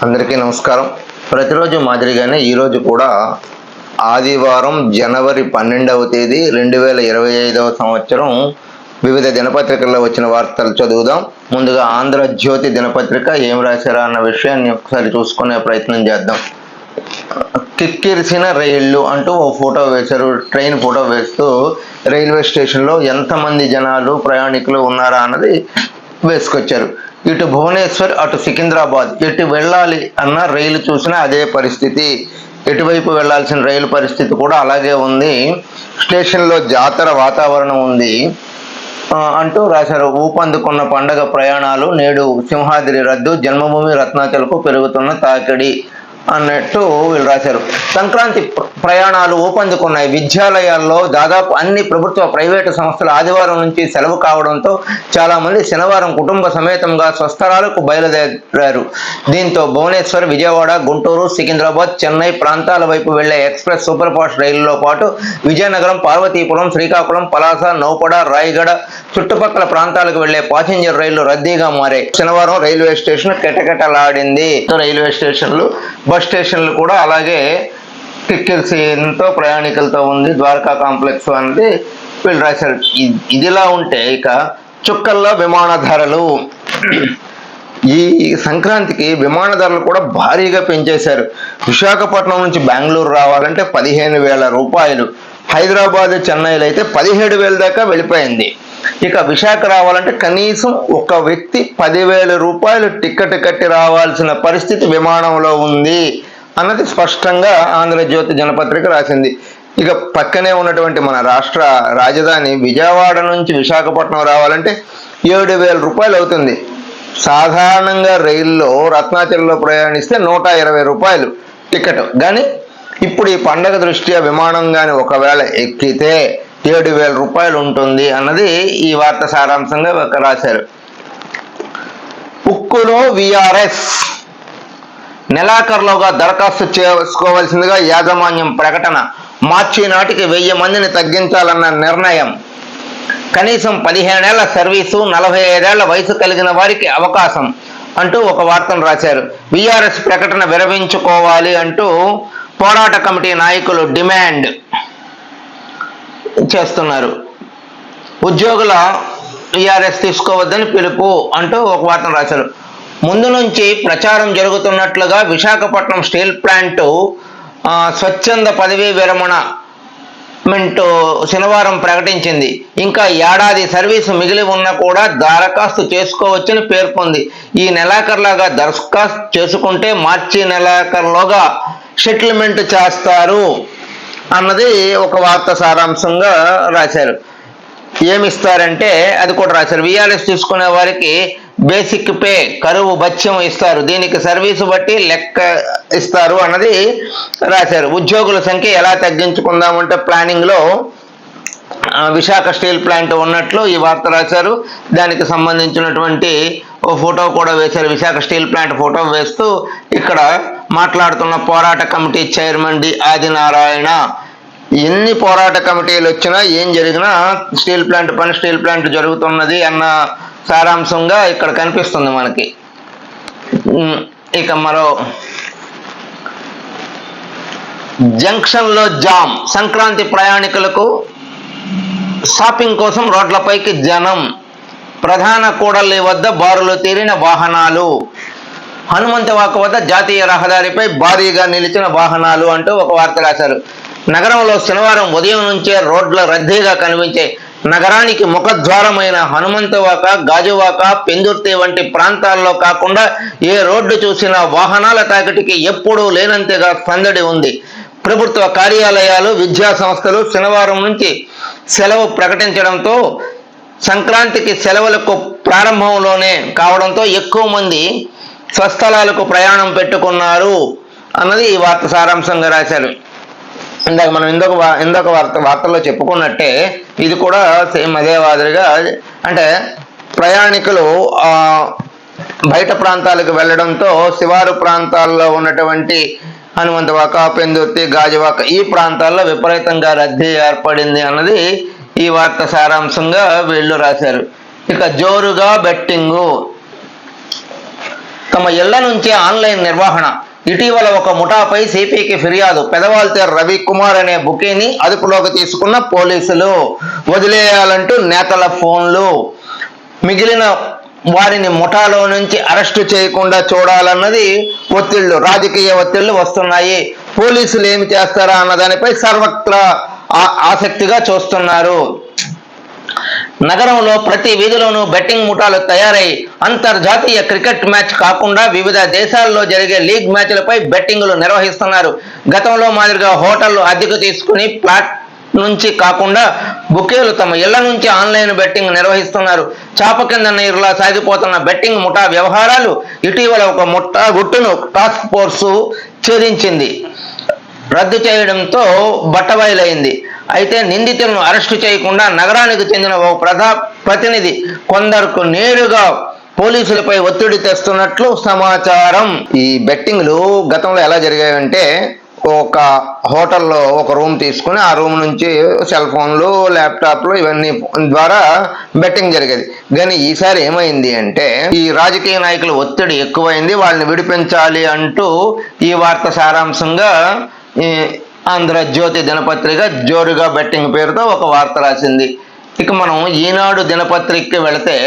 అందరికీ నమస్కారం. ప్రతిరోజు మాదిరిగానే ఈరోజు కూడా ఆదివారం జనవరి 12వ తేదీ 2025వ సంవత్సరం వివిధ దినపత్రికల్లో వచ్చిన వార్తలు చదువుదాం. ముందుగా ఆంధ్రజ్యోతి దినపత్రిక ఏం రాశారా అన్న విషయాన్ని ఒకసారి చూసుకునే ప్రయత్నం చేద్దాం. కిక్కిరిసిన రైళ్లు అంటూ ఓ ఫోటో వేశారు. ట్రైన్ ఫోటో వేస్తూ రైల్వే స్టేషన్లో ఎంతమంది జనాలు ప్రయాణికులు ఉన్నారా అన్నది వేసుకొచ్చారు. ఇటు భువనేశ్వర్ అటు సికింద్రాబాద్ ఎటు వెళ్ళాలి అన్న రైలు చూసినా అదే పరిస్థితి, ఎటువైపు వెళ్లాల్సిన రైలు పరిస్థితి కూడా అలాగే ఉంది. స్టేషన్లో జాతర వాతావరణం ఉంది అంటూ రాశారు. ఊపందుకున్న పండగ ప్రయాణాలు, నేడు సింహాద్రి రద్దు, జన్మభూమి రత్నాచలకు పెరుగుతున్న తాకిడి అన్నట్టు వీళ్ళు రాశారు. సంక్రాంతి ప్రయాణాలు ఊపందుకున్నాయి. విద్యాలయాల్లో దాదాపు అన్ని ప్రభుత్వ ప్రైవేటు సంస్థలు ఆదివారం నుంచి సెలవు కావడంతో చాలామంది శనివారం కుటుంబ సమేతంగా స్వస్థలాలకు బయలుదేరారు. దీంతో భువనేశ్వర్, విజయవాడ, గుంటూరు, సికింద్రాబాద్, చెన్నై ప్రాంతాల వైపు వెళ్లే ఎక్స్ప్రెస్ సూపర్ ఫాస్ట్ రైళ్లతో పాటు విజయనగరం, పార్వతీపురం, శ్రీకాకుళం, పలాస, నౌపడ, రాయగడ చుట్టుపక్కల ప్రాంతాలకు వెళ్లే ప్యాసింజర్ రైళ్లు రద్దీగా మారాయి. శనివారం రైల్వే స్టేషన్ కిటకిటలాడింది. రైల్వే స్టేషన్లు, బస్ స్టేషన్లు కూడా అలాగే కిక్కిరిసితో ప్రయాణికులతో ఉంది. ద్వారకా కాంప్లెక్స్ అనేది వీళ్ళు రాశారు. ఇదిలా ఉంటే ఇక చుక్కల్లో విమాన ధరలు. ఈ సంక్రాంతికి విమాన ధరలు కూడా భారీగా పెంచేశారు. విశాఖపట్నం నుంచి బెంగళూరు రావాలంటే 15,000 రూపాయలు, హైదరాబాద్, చెన్నైలో అయితే 17,000 దాకా వెళ్ళిపోయింది. ఇక విశాఖ రావాలంటే కనీసం ఒక వ్యక్తి 10,000 రూపాయలు టికెట్ కట్టి రావాల్సిన పరిస్థితి విమానంలో ఉంది అన్నది స్పష్టంగా ఆంధ్రజ్యోతి దినపత్రిక రాసింది. ఇక పక్కనే ఉన్నటువంటి మన రాష్ట్ర రాజధాని విజయవాడ నుంచి విశాఖపట్నం రావాలంటే 7,000 రూపాయలు అవుతుంది. సాధారణంగా రైల్లో రత్నాచలంలో ప్రయాణిస్తే 120 రూపాయలు టికెట్. కానీ ఇప్పుడు ఈ పండగ దృష్ట్యా విమానం కానీ ఒకవేళ ఎక్కితే 7,000 రూపాయలు ఉంటుంది అన్నది ఈ వార్త సారాంశంగా రాశారు. ఉక్కులో విఆర్ఎస్ నెలాఖరులోగా దరఖాస్తు చేసుకోవాల్సిందిగా యాజమాన్యం ప్రకటన. మార్చి నాటికి 1000 మందిని తగ్గించాలన్న నిర్ణయం. కనీసం 15 ఏళ్ల సర్వీసు, 45 ఏళ్ల వయసు కలిగిన వారికి అవకాశం అంటూ ఒక వార్తను రాశారు. విఆర్ఎస్ ప్రకటన విరమించుకోవాలి అంటూ పోరాట కమిటీ నాయకులు డిమాండ్ చేస్తున్నారు. ఉద్యోగుల విఆర్ఎస్ తీసుకోవద్దని పిలుపు అంటూ ఒక వార్తను రాశారు. ముందు నుంచి ప్రచారం జరుగుతున్నట్లుగా విశాఖపట్నం స్టీల్ ప్లాంటు స్వచ్ఛంద పదవీ విరమణ శనివారం ప్రకటించింది. ఇంకా ఏడాది సర్వీసు మిగిలి ఉన్నా కూడా దరఖాస్తు చేసుకోవచ్చని పేర్కొంది. ఈ నెలాఖరులాగా దరఖాస్తు చేసుకుంటే మార్చి నెలాఖరులోగా సెటిల్మెంట్ చేస్తారు అన్నది ఒక వార్త సారాంశంగా రాశారు. ఏమిస్తారంటే అది కూడా రాశారు. విఆర్ఎస్ తీసుకునే వారికి బేసిక్ పే, కరువు భత్యం ఇస్తారు. దీనికి సర్వీసు బట్టి లెక్క ఇస్తారు అన్నది రాశారు. ఉద్యోగుల సంఖ్య ఎలా తగ్గించుకుందామంటే ప్లానింగ్లో విశాఖ స్టీల్ ప్లాంట్ ఉన్నట్లు ఈ వార్త రాశారు. దానికి సంబంధించినటువంటి ఓ ఫోటో కూడా వేశారు. విశాఖ స్టీల్ ప్లాంట్ ఫోటో వేస్తూ ఇక్కడ మాట్లాడుతున్న పోరాట కమిటీ చైర్మన్ డి ఆదినారాయణ, ఎన్ని పోరాట కమిటీలు వచ్చినా ఏం జరిగినా స్టీల్ ప్లాంట్ పని స్టీల్ ప్లాంట్ జరుగుతున్నది అన్న సారాంశంగా ఇక్కడ కనిపిస్తుంది మనకి. ఇక మరో జంక్షన్లో జామ్. సంక్రాంతి ప్రయాణికులకు షాపింగ్ కోసం రోడ్లపైకి జనం. ప్రధాన కూడలి వద్ద బారులు తీరిన వాహనాలు. హనుమంతవాక వద్ద జాతీయ రహదారిపై భారీగా నిలిచిన వాహనాలు అంటూ ఒక వార్త రాశారు. నగరంలో శనివారం ఉదయం నుంచే రోడ్ల రద్దీగా కనిపించే నగరానికి ముఖద్వారమైన హనుమంతవాక, గాజువాక, పెందుర్తి వంటి ప్రాంతాల్లో కాకుండా ఏ రోడ్డు చూసినా వాహనాల తాకిడికి ఎప్పుడూ లేనంతగా సందడి ఉంది. ప్రభుత్వ కార్యాలయాలు, విద్యా సంస్థలు శనివారం నుంచి సెలవు ప్రకటించడంతో సంక్రాంతికి సెలవులకు ప్రారంభంలోనే కావడంతో ఎక్కువ మంది స్వస్థలాలకు ప్రయాణం పెట్టుకున్నారు అన్నది ఈ వార్త సారాంశంగా రాశారు. ఇందాక మనం ఇందాక వార్తల్లో చెప్పుకున్నట్టే ఇది కూడా సేమ్ అదే మాదిరిగా, అంటే ప్రయాణికులు బయట ప్రాంతాలకు వెళ్ళడంతో శివారు ప్రాంతాల్లో ఉన్నటువంటి హనుమంతవాక, పెందుర్తి, గాజువాక ఈ ప్రాంతాల్లో విపరీతంగా రద్దీ ఏర్పడింది అన్నది ఈ వార్త సారాంశంగా వీళ్ళు రాశారు. ఇక జోరుగా బెట్టింగు. తమ ఇళ్ల నుంచే ఆన్లైన్ నిర్వహణ. ఇటీవల ఒక ముఠాపై సిపికి ఫిర్యాదు. పెదవాల్తేర్ రవికుమార్ అనే బుకీని అదుపులోకి తీసుకున్న పోలీసులు. వదిలేయాలంటూ నేతల ఫోన్లు. మిగిలిన వారిని ముఠాలో నుంచి అరెస్టు చేయకుండా చూడాలన్నది ఒత్తిళ్లు, రాజకీయ ఒత్తిళ్లు వస్తున్నాయి. పోలీసులు ఏమి చేస్తారా అన్న దానిపై సర్వత్రా ఆసక్తిగా చూస్తున్నారు. నగరంలో ప్రతి వీధిలోనూ బెట్టింగ్ ముఠాలు తయారై అంతర్జాతీయ క్రికెట్ మ్యాచ్ కాకుండా వివిధ దేశాల్లో జరిగే లీగ్ మ్యాచ్లపై బెట్టింగ్లు నిర్వహిస్తున్నారు. గతంలో మాదిరిగా హోటళ్లు అద్దెకు తీసుకుని ప్లాట్ నుంచి కాకుండా బుకేలు తమ ఇళ్ల నుంచి ఆన్లైన్ బెట్టింగ్ నిర్వహిస్తున్నారు. చాప కింద నీరులా సాగిపోతున్న బెట్టింగ్ ముఠా వ్యవహారాలు ఇటీవల ఒక ముఠా గుట్టును టాస్క్ ఫోర్సు ఛేదించింది. రద్దు చేయడంతో బట్టబయలైంది. అయితే నిందితులను అరెస్టు చేయకుండా నగరానికి చెందిన ఓ ప్రతినిధి కొందరుకు నేరుగా పోలీసులపై ఒత్తిడి తెస్తున్నట్లు సమాచారం. ఈ బెట్టింగ్లు గతంలో ఎలా జరిగాయంటే, ఒక హోటల్లో ఒక రూమ్ తీసుకుని ఆ రూమ్ నుంచి సెల్ ఫోన్లు, ల్యాప్టాప్లు ఇవన్నీ ద్వారా బెట్టింగ్ జరిగేది. కానీ ఈసారి ఏమైంది అంటే, ఈ రాజకీయ నాయకులు ఒత్తిడి ఎక్కువైంది, వాళ్ళని విడిపించాలి అంటూ ఈ వార్త సారాంశంగా ఆంధ్రజ్యోతి దినపత్రిక జోరుగా బెట్టింగ్ పేరుతో ఒక వార్త రాసింది. ఇక మనం ఈనాడు దినపత్రికకి వెళితే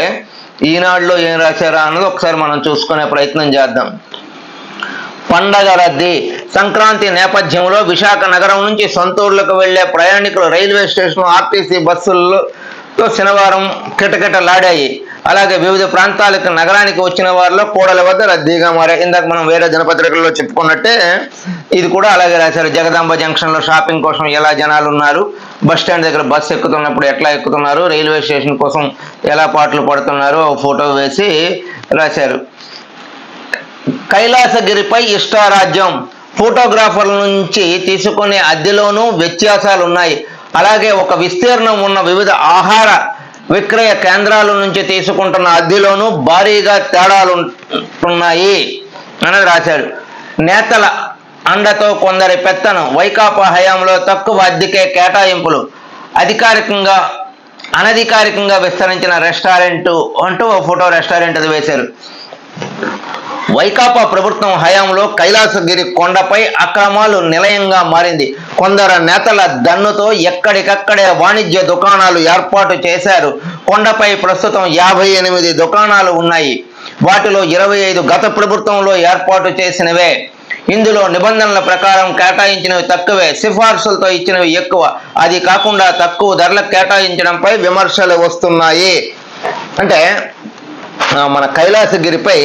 ఈనాడులో ఏం రాశారా అన్నది ఒకసారి మనం చూసుకునే ప్రయత్నం చేద్దాం. పండగ రద్దీ. సంక్రాంతి నేపథ్యంలో విశాఖ నగరం నుంచి సొంతూర్లకు వెళ్లే ప్రయాణికులు రైల్వే స్టేషన్, ఆర్టీసీ బస్సులతో శనివారం కిటకిటలాడాయి. అలాగే వివిధ ప్రాంతాలకు నగరానికి వచ్చిన వారిలో కూడల వద్ద రద్దీగా మారాయి. ఇందాక మనం వేరే దినపత్రికల్లో చెప్పుకున్నట్టే ఇది కూడా అలాగే రాశారు. జగదాంబ జంక్షన్లో షాపింగ్ కోసం ఎలా జనాలు ఉన్నారు, బస్ స్టాండ్ దగ్గర బస్సు ఎక్కుతున్నప్పుడు ఎట్లా ఎక్కుతున్నారు, రైల్వే స్టేషన్ కోసం ఎలా పాటలు పడుతున్నారు ఫోటో వేసి రాశారు. కైలాసగిరిపై ఇష్టారాజ్యం. ఫోటోగ్రాఫర్ల నుంచి తీసుకునే అద్దెలోనూ వ్యత్యాసాలు ఉన్నాయి. అలాగే ఒక విస్తీర్ణం ఉన్న వివిధ ఆహార విక్రయ కేంద్రాల నుంచి తీసుకుంటున్న అద్దెలోనూ భారీగా తేడాలుంటున్నాయి అని రాశాడు. నేతల అండతో కొందరి పెత్తనం. వైకాపా హయాంలో తక్కువ అద్దెకే కేటాయింపులు. అధికారికంగా అనధికారికంగా విస్తరించిన రెస్టారెంట్ అంటూ ఫోటో రెస్టారెంట్ అది వేశారు. వైకాపా ప్రభుత్వం హయాంలో కైలాసగిరి కొండపై అక్రమాలు నిలయంగా మారింది. కొందరు నేతల దన్నుతో ఎక్కడికక్కడే వాణిజ్య దుకాణాలు ఏర్పాటు చేశారు. కొండపై ప్రస్తుతం 58 దుకాణాలు ఉన్నాయి. వాటిలో 25 గత ప్రభుత్వంలో ఏర్పాటు చేసినవే. ఇందులో నిబంధనల ప్రకారం కేటాయించినవి తక్కువే, సిఫార్సులతో ఇచ్చినవి ఎక్కువ. అది కాకుండా తక్కువ ధరలకు కేటాయించడంపై విమర్శలు వస్తున్నాయి. అంటే మన కైలాసగిరిపై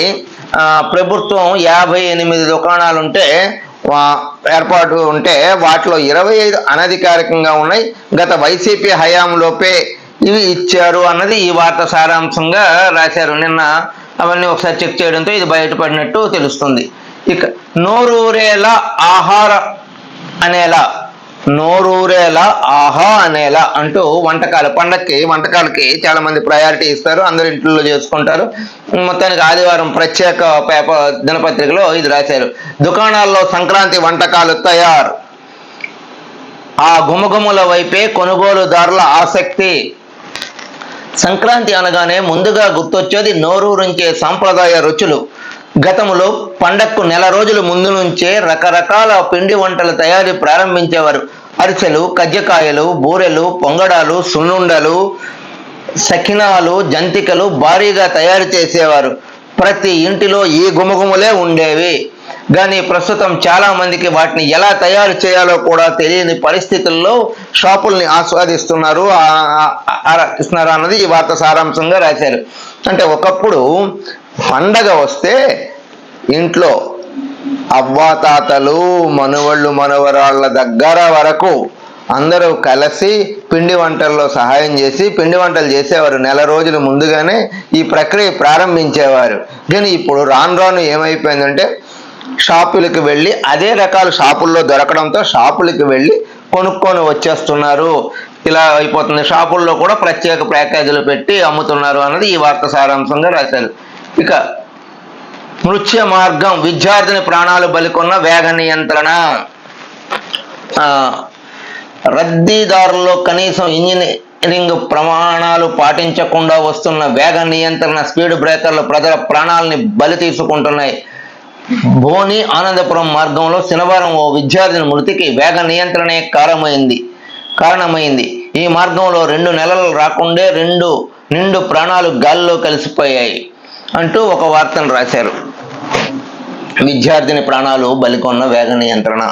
ప్రభుత్వం 58 దుకాణాలుంటే ఏర్పాటు ఉంటే వాటిలో 25 అనధికారికంగా ఉన్నాయి. గత వైసీపీ హయాంలోపే ఇవి ఇచ్చారు అన్నది ఈ వార్త సారాంశంగా రాశారు. నిన్న అవన్నీ ఒకసారి చెక్ చేయడంతో ఇది బయటపడినట్టు తెలుస్తుంది. ఇక నోరూరేలా ఆహార అనేలా, నోరూరేలా ఆహా అనేలా అంటూ వంటకాలకి చాలా మంది ప్రయారిటీ ఇస్తారు. అందరు ఇంట్లో చేసుకుంటారు. మొత్తానికి ఆదివారం ప్రత్యేక పేపర్ దినపత్రికలో ఇది రాశారు. దుకాణాల్లో సంక్రాంతి వంటకాలు తయారు. ఆ గుమగుమల వైపే కొనుగోలుదారుల ఆసక్తి. సంక్రాంతి అనగానే ముందుగా గుర్తొచ్చేది నోరూరించే సాంప్రదాయ రుచులు. గతంలో పండగకు నెల రోజుల ముందు నుంచే రకరకాల పిండి వంటల తయారీ ప్రారంభించేవారు. అరిసెలు, కజ్జికాయలు, బూరెలు, పొంగడాలు, సున్నుండలు, సకినాలు, జంతికలు భారీగా తయారు చేసేవారు. ప్రతి ఇంటిలో ఈ గుమగుమలే ఉండేవి. కానీ ప్రస్తుతం చాలా మందికి వాటిని ఎలా తయారు చేయాలో కూడా తెలియని పరిస్థితుల్లో షాపుల్ని ఆస్వాదిస్తున్నారు అన్నది ఈ వార్త సారాంశంగా రాశారు. అంటే ఒకప్పుడు పండగ వస్తే ఇంట్లో అవ్వాతాతలు, మనవళ్ళు, మనవరాళ్ళ దగ్గర వరకు అందరూ కలిసి పిండి వంటల్లో సహాయం చేసి పిండి వంటలు చేసేవారు. నెల రోజుల ముందుగానే ఈ ప్రక్రియ ప్రారంభించేవారు. కానీ ఇప్పుడు రాను ఏమైపోయిందంటే, షాపులకు వెళ్ళి అదే రకాల షాపుల్లో దొరకడంతో షాపులకు వెళ్ళి కొనుక్కొని వచ్చేస్తున్నారు. ఇలా అయిపోతుంది. షాపుల్లో కూడా ప్రత్యేక ప్యాకేజీలు పెట్టి అమ్ముతున్నారు అన్నది ఈ వార్త సారాంశంగా రాశారు. ఇక నృత్య మార్గం. విద్యార్థిని ప్రాణాలు బలికొన్న వేగ నియంత్రణ. రద్దీదారుల్లో కనీసం ఇంజనీరింగ్ ప్రమాణాలు పాటించకుండా వస్తున్న వేగ నియంత్రణ స్పీడ్ బ్రేకర్లు ప్రజల ప్రాణాలని బలి తీసుకుంటున్నాయి. భోని ఆనందపురం మార్గంలో శనివారం ఓ విద్యార్థిని మృతికి వేగ నియంత్రణే కారణమైంది. ఈ మార్గంలో 2 నెలలు రాకుండే 2 నిండు ప్రాణాలు గాల్లో కలిసిపోయాయి అంటూ ఒక వార్తను రాశారు. విద్యార్థిని ప్రాణాలు బలికొన్న వేగ నియంత్రణ.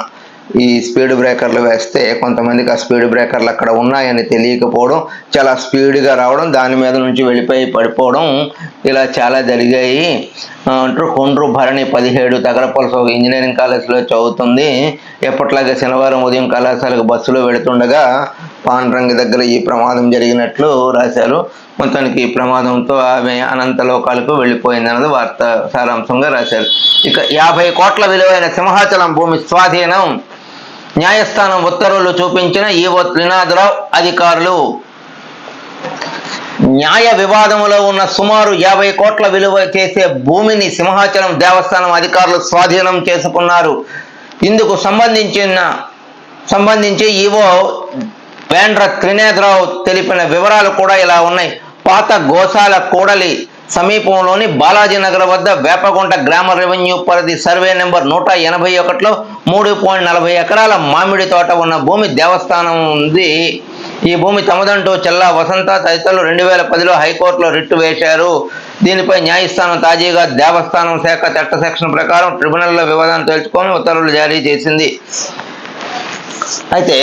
ఈ స్పీడ్ బ్రేకర్లు వేస్తే కొంతమందికి ఆ స్పీడ్ బ్రేకర్లు అక్కడ ఉన్నాయని తెలియకపోవడం, చాలా స్పీడ్గా రావడం, దాని మీద నుంచి వెళ్ళిపోయి పడిపోవడం, ఇలా చాలా జరిగాయి అంటూ కొండ్రు భరణి 17 తగరపలస ఇంజనీరింగ్ కాలేజీలో చదువుతుంది. ఎప్పట్లాగే శనివారం ఉదయం కళాశాలకు బస్సులో వెళుతుండగా పాండ్రంగి దగ్గర ఈ ప్రమాదం జరిగినట్లు రాశారు. మొత్తానికి ఈ ప్రమాదంతో ఆమె అనంత లోకాలకు వెళ్ళిపోయింది అన్నది వార్త సారాంశంగా రాశారు. ఇక 50 కోట్ల విలువైన సింహాచలం భూమి స్వాధీనం, న్యాయస్థానం ఉత్తర్వులు చూపించిన ఈవో త్రినాథరావు అధికారులు. న్యాయ వివాదంలో ఉన్న సుమారు 50 కోట్ల విలువ చేసే భూమిని సింహాచలం దేవస్థానం అధికారులు స్వాధీనం చేసుకున్నారు. ఇందుకు సంబంధించి ఈవో వేండ్ర త్రినాథరావు తెలిపిన వివరాలు కూడా ఇలా ఉన్నాయి. పాత గోశాల కూడలి సమీపంలోని బాలాజీనగర్ వద్ద వేపగుంట గ్రామ రెవెన్యూ పరిధి సర్వే నెంబర్ 181లో 3.40 ఎకరాల మామిడి తోట ఉన్న భూమి దేవస్థానం ఉంది. ఈ భూమి తమదంటూ చెల్లా వసంత తదితరులు 2010లో హైకోర్టులో రిట్టు వేశారు. దీనిపై న్యాయస్థానం తాజాగా దేవస్థానం శాఖ చట్ట సెక్షన్ ప్రకారం ట్రిబ్యునల్లో వివాదం తేల్చుకొని ఉత్తర్వులు జారీ చేసింది. అయితే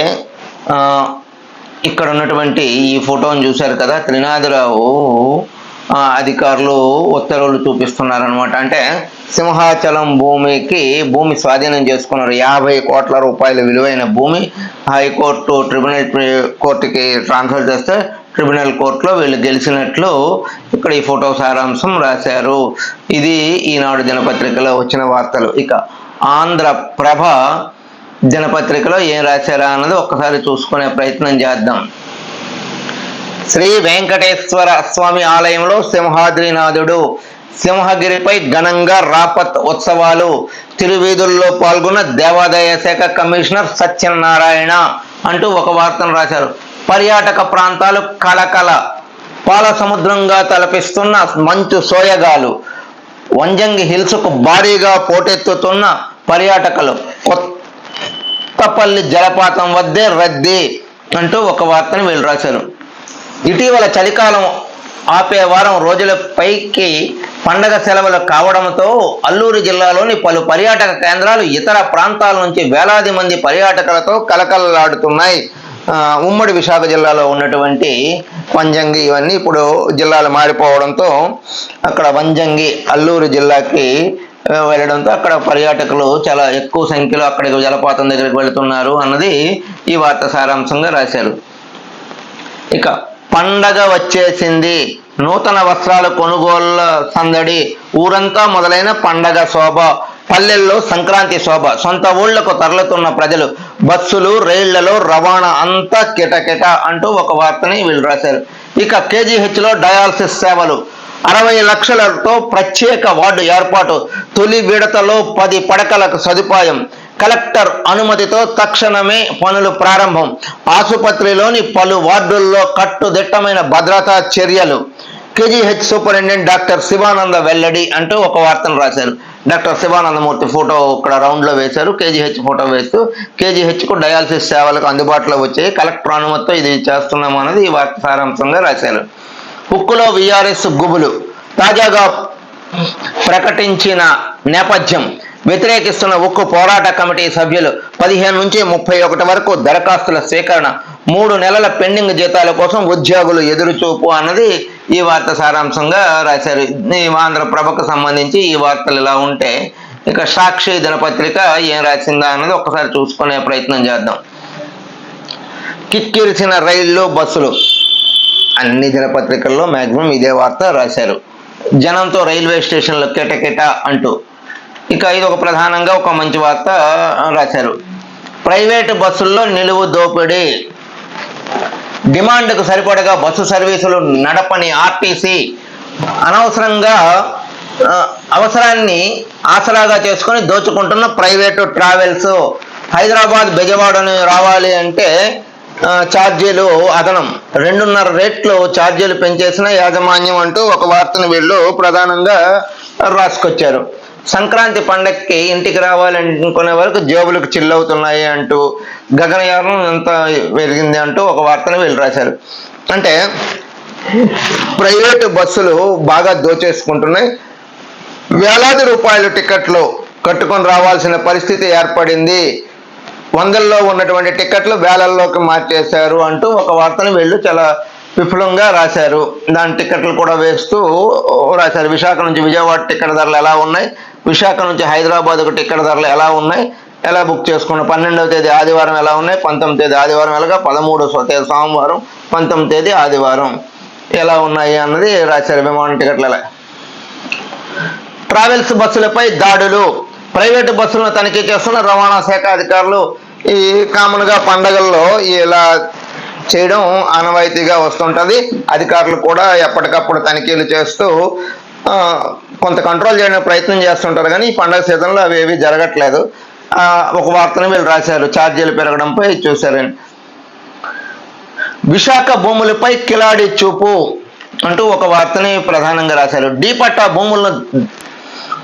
ఇక్కడ ఉన్నటువంటి ఈ ఫోటోను చూశారు కదా, త్రినాథరావు అధికారులు ఉత్తర్వులు చూపిస్తున్నారనమాట. అంటే సింహాచలం భూమి స్వాధీనం చేసుకున్నారు. 50 కోట్ల రూపాయల విలువైన భూమి హైకోర్టు ట్రిబ్యునల్ కోర్టుకి ట్రాన్స్ఫర్ చేస్తే ట్రిబ్యునల్ కోర్టులో వీళ్ళు గెలిచినట్లు ఇక్కడ ఈ ఫోటో సారాంశం రాశారు. ఇది ఈనాడు దినపత్రికలో వచ్చిన వార్తలు. ఇక ఆంధ్రప్రభ దినపత్రికలో ఏం రాశారా అన్నది ఒక్కసారి చూసుకునే ప్రయత్నం చేద్దాం. శ్రీ వెంకటేశ్వర స్వామి ఆలయంలో సింహాద్రినాథుడు, సింహగిరిపై ఘనంగా రాపత్ ఉత్సవాలు, తిరువీధుల్లో పాల్గొన్న దేవాదాయ శాఖ కమిషనర్ సత్యనారాయణ అంటూ ఒక వార్తను రాశారు. పర్యాటక ప్రాంతాలు కలకల, పాల సముద్రంగా తలపిస్తున్న మంచు సోయగాలు, వంజంగి హిల్స్కు భారీగా పోటెత్తుతున్న పర్యాటకులు, కొత్తపల్లి జలపాతం వద్దే రద్దీ అంటూ ఒక వార్తను వీళ్ళు రాశారు. ఇటీవల చలికాలం ఆపే వారం రోజుల పైకి పండగ సెలవులు కావడంతో అల్లూరు జిల్లాలోని పలు పర్యాటక కేంద్రాలు ఇతర ప్రాంతాల నుంచి వేలాది మంది పర్యాటకులతో కలకలలాడుతున్నాయి. ఉమ్మడి విశాఖ జిల్లాలో ఉన్నటువంటి వంజంగి ఇవన్నీ ఇప్పుడు జిల్లాలు మారిపోవడంతో అక్కడ వంజంగి అల్లూరు జిల్లాకి వెళ్ళడంతో అక్కడ పర్యాటకులు చాలా ఎక్కువ సంఖ్యలో అక్కడికి జలపాతం దగ్గరికి వెళుతున్నారు అన్నది ఈ వార్త సారాంశంగా రాశారు. ఇక పండగ వచ్చేసింది, నూతన వస్త్రాల కొనుగోళ్ల సందడి, ఊరంతా మొదలైన పండగ శోభ, పల్లెల్లో సంక్రాంతి శోభ, సొంత ఊళ్లకు తరలుతున్న ప్రజలు, బస్సులు రైళ్లలో రవాణా అంతా కిటకిట అంటూ ఒక వార్తని వీళ్ళు రాశారు. ఇక కేజీహెచ్లో డయాలసిస్ సేవలు, 60 లక్షలతో ప్రత్యేక వార్డు ఏర్పాటు, తొలి విడతలో 10 పడకలకు సదుపాయం, కలెక్టర్ అనుమతితో తక్షణమే పనులు ప్రారంభం, ఆసుపత్రిలోని పలు వార్డుల్లో కట్టుదిట్టమైన భద్రతా చర్యలు, కేజీహెచ్ సూపరింటెండెంట్ డాక్టర్ శివానంద వెల్లడి అంటూ ఒక వార్తను రాశారు. డాక్టర్ శివానందమూర్తి ఫోటో ఇక్కడ రౌండ్లో వేశారు. కేజీహెచ్ ఫోటో వేస్తూ కేజీహెచ్కు డయాలసిస్ సేవలకు అందుబాటులో వచ్చాయి, కలెక్టర్ అనుమతితో ఇది చేస్తున్నాము అన్నది ఈ వార్త సారాంశంగా రాశారు. ఉక్కులో వీఆర్ఎస్ గుబులు, తాజాగా ప్రకటించిన నేపథ్యం, వ్యతిరేకిస్తున్న ఉక్కు పోరాట కమిటీ సభ్యులు 15 నుంచి 31 వరకు దరఖాస్తుల స్వీకరణ, 3 నెలల పెండింగ్ జీతాల కోసం ఉద్యోగులు ఎదురుచూపు అన్నది ఈ వార్త సారాంశంగా రాశారు. ఈ ఆంధ్రప్రభకు సంబంధించి ఈ వార్తలు ఇలా ఉంటే ఇక సాక్షి దినపత్రిక ఏం రాసిందా అన్నది ఒకసారి చూసుకునే ప్రయత్నం చేద్దాం. కిక్కిరిసిన రైళ్లు బస్సులు, అన్ని దినపత్రికల్లో మ్యాక్సిమం ఇదే వార్త రాశారు. జనంతో రైల్వే స్టేషన్లో కిటకిట అంటూ ఇక ఇది ఒక ప్రధానంగా ఒక మంచి వార్త రాశారు. ప్రైవేటు బస్సుల్లో నిలువు దోపిడీ, డిమాండ్కు సరిపడగా బస్సు సర్వీసులు నడపని ఆర్టీసీ, అనవసరంగా అవసరాన్ని ఆసరాగా చేసుకొని దోచుకుంటున్న ప్రైవేటు ట్రావెల్స్, హైదరాబాద్ బెజవాడని రావాలి అంటే ఛార్జీలు అదనం 2.5 రెట్లు ఛార్జీలు పెంచేసిన యాజమాన్యం అంటూ ఒక వార్తను వీళ్ళు ప్రధానంగా రాసుకొచ్చారు. సంక్రాంతి పండగకి ఇంటికి రావాలనుకునే వరకు జేబులకు చిల్లవుతున్నాయి అంటూ గగనయానం ఎంత పెరిగింది అంటూ ఒక వార్తను వీళ్ళు రాశారు. అంటే ప్రైవేటు బస్సులు బాగా దోచేసుకుంటున్నాయి, వేలాది రూపాయల టికెట్లు కట్టుకొని రావాల్సిన పరిస్థితి ఏర్పడింది, వందల్లో ఉన్నటువంటి టికెట్లు వేలల్లోకి మార్చేశారు అంటూ ఒక వార్తను వీళ్ళు చాలా విపులంగా రాశారు. దాని టికెట్లు కూడా వేస్తూ రాశారు. విశాఖ నుంచి విజయవాడ టికెట్ ధరలు ఎలా ఉన్నాయి, విశాఖ నుంచి హైదరాబాద్కు టికెట్ ధరలు ఎలా ఉన్నాయి, ఎలా బుక్ చేసుకున్నాం, 12వ తేదీ ఆదివారం ఎలా ఉన్నాయి, 19వ తేదీ ఆదివారం ఎలాగా, 13వ తేదీ సోమవారం, 19వ తేదీ ఆదివారం ఎలా ఉన్నాయి అన్నది రాశారు. విమాన టికెట్లు ఎలా. ట్రావెల్స్ బస్సులపై దాడులు, ప్రైవేటు బస్సులను తనిఖీ చేస్తున్న రవాణా శాఖ అధికారులు. ఈ కామన్గా పండగల్లో ఇలా చేయడం ఆనవాయితీగా వస్తుంటుంది. అధికారులు కూడా ఎప్పటికప్పుడు తనిఖీలు చేస్తూ కొంత కంట్రోల్ చేయడానికి ప్రయత్నం చేస్తుంటారు, కానీ ఈ పండగ సీజన్లో అవి ఏవి జరగట్లేదు. ఒక వార్తను వీళ్ళు రాశారు. ఛార్జీలు పెరగడంపై చూశారండి. విశాఖ భూములపై కిలాడి చూపు అంటూ ఒక వార్తని ప్రధానంగా రాశారు. డీ పట్టా భూములను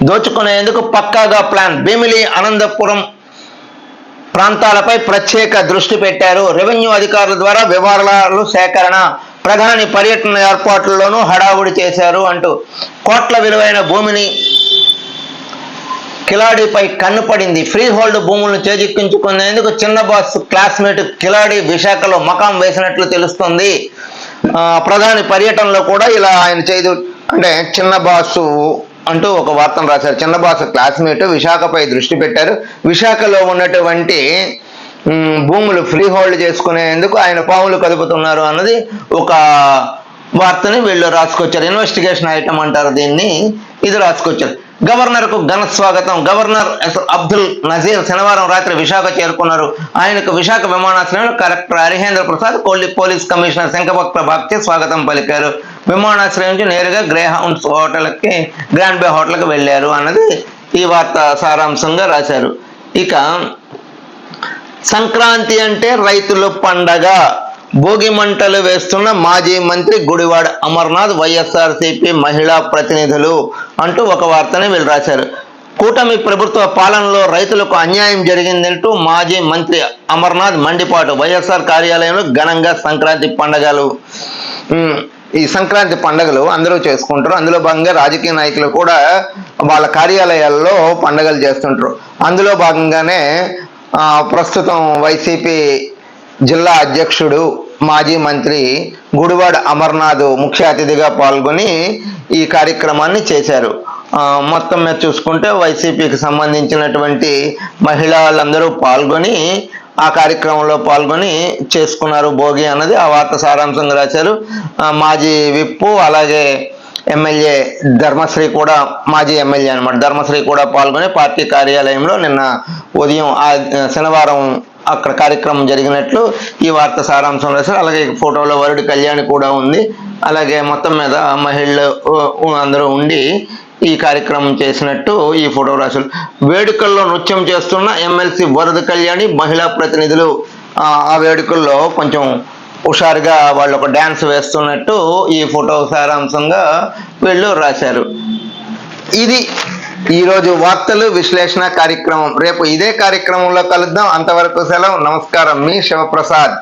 దోచుకునేందుకు పక్కాగా ప్లాన్, భీమిలి అనంతపురం ప్రాంతాలపై ప్రత్యేక దృష్టి పెట్టారు. రెవెన్యూ అధికారుల ద్వారా వివరాలు సేకరణ, ప్రధాని పర్యటన ఏర్పాట్లలోనూ హడావుడి చేశారు అంటూ కోట్ల విలువైన భూమిని కిలాడిపై కన్నుపడింది. ఫ్రీ హోల్డ్ భూములను చేజిక్కించుకునేందుకు చిన్న బాస్ క్లాస్మేట్ కిలాడి విశాఖలో మకాం వేసినట్లు తెలుస్తుంది. ప్రధాని పర్యటనలో కూడా ఇలా ఆయన చేదు అంటే చిన్న బాసు అంటూ ఒక వార్తను రాశారు. చిన్నబాసు క్లాస్మేట్ విశాఖపై దృష్టి పెట్టారు. విశాఖలో ఉన్నటువంటి భూములు ఫ్రీ హోల్డ్ చేసుకునేందుకు ఆయన పాములు కదుపుతున్నారు అన్నది ఒక వార్తని వీళ్ళు రాసుకొచ్చారు. ఇన్వెస్టిగేషన్ ఐటమ్ అంటారు దీన్ని, ఇది రాసుకొచ్చారు. గవర్నర్కు ఘన స్వాగతం. గవర్నర్ అబ్దుల్ నజీర్ శనివారం రాత్రి విశాఖ చేరుకున్నారు. ఆయనకు విశాఖ విమానాశ్రయంలో కలెక్టర్ హరిహేంద్ర ప్రసాద్, పోలీస్ కమిషనర్ శంఖభక్త భక్తి స్వాగతం పలికారు. విమానాశ్రయం నుంచి నేరుగా గ్రే హౌన్స్ హోటల్కి, గ్రాండ్ బే హోటల్కి వెళ్ళారు అన్నది ఈ వార్త సారాంశంగా రాశారు. ఇక సంక్రాంతి అంటే రైతుల పండగ, భోగి మంటలు వేస్తున్న మాజీ మంత్రి గుడివాడ అమర్నాథ్, వైఎస్ఆర్సీపీ మహిళా ప్రతినిధులు అంటూ ఒక వార్తని వీళ్ళు రాశారు. కూటమి ప్రభుత్వ పాలనలో రైతులకు అన్యాయం జరిగిందంటూ మాజీ మంత్రి అమర్నాథ్ మండిపాటు. వైఎస్ఆర్ కార్యాలయంలో ఘనంగా సంక్రాంతి పండగలు. ఈ సంక్రాంతి పండుగలు అందరూ చేసుకుంటారు. అందులో భాగంగా రాజకీయ నాయకులు కూడా వాళ్ళ కార్యాలయాల్లో పండుగలు చేస్తుంటారు. అందులో భాగంగానే ప్రస్తుతం వైసీపీ జిల్లా అధ్యక్షుడు మాజీ మంత్రి గుడివాడ అమర్నాథ్ ముఖ్య అతిథిగా పాల్గొని ఈ కార్యక్రమాన్ని చేశారు. మొత్తం మీద చూసుకుంటే వైసీపీకి సంబంధించినటువంటి మహిళలందరూ పాల్గొని ఆ కార్యక్రమంలో పాల్గొని చేసుకున్నారు భోగి అన్నది ఆ వార్త సారాంశంగా రాశారు. మాజీ విప్పు అలాగే ఎమ్మెల్యే ధర్మశ్రీ కూడా, మాజీ ఎమ్మెల్యే అనమాట ధర్మశ్రీ కూడా పాల్గొని పార్టీ కార్యాలయంలో నిన్న ఉదయం శనివారం అక్కడ కార్యక్రమం జరిగినట్లు ఈ వార్త సారాంశం రాశారు. అలాగే ఫోటోలో వరుడి కళ్యాణి కూడా ఉంది. అలాగే మొత్తం మీద మహిళలు అందరూ ఉండి ఈ కార్యక్రమం చేసినట్టు ఈ ఫోటో రాశారు. వేడుకల్లో నృత్యం చేస్తున్న ఎమ్మెల్సీ వరద కళ్యాణి, మహిళా ప్రతినిధులు ఆ వేడుకల్లో కొంచెం హుషారుగా వాళ్ళు ఒక డ్యాన్స్ వేస్తున్నట్టు ఈ ఫోటో సారాంశంగా వీళ్ళు రాశారు. ఇది ఈరోజు వార్తలు విశ్లేషణ కార్యక్రమం. రేపు ఇదే కార్యక్రమంలో కలుద్దాం. అంతవరకు సెలవు. నమస్కారం. మీ శివప్రసాద్.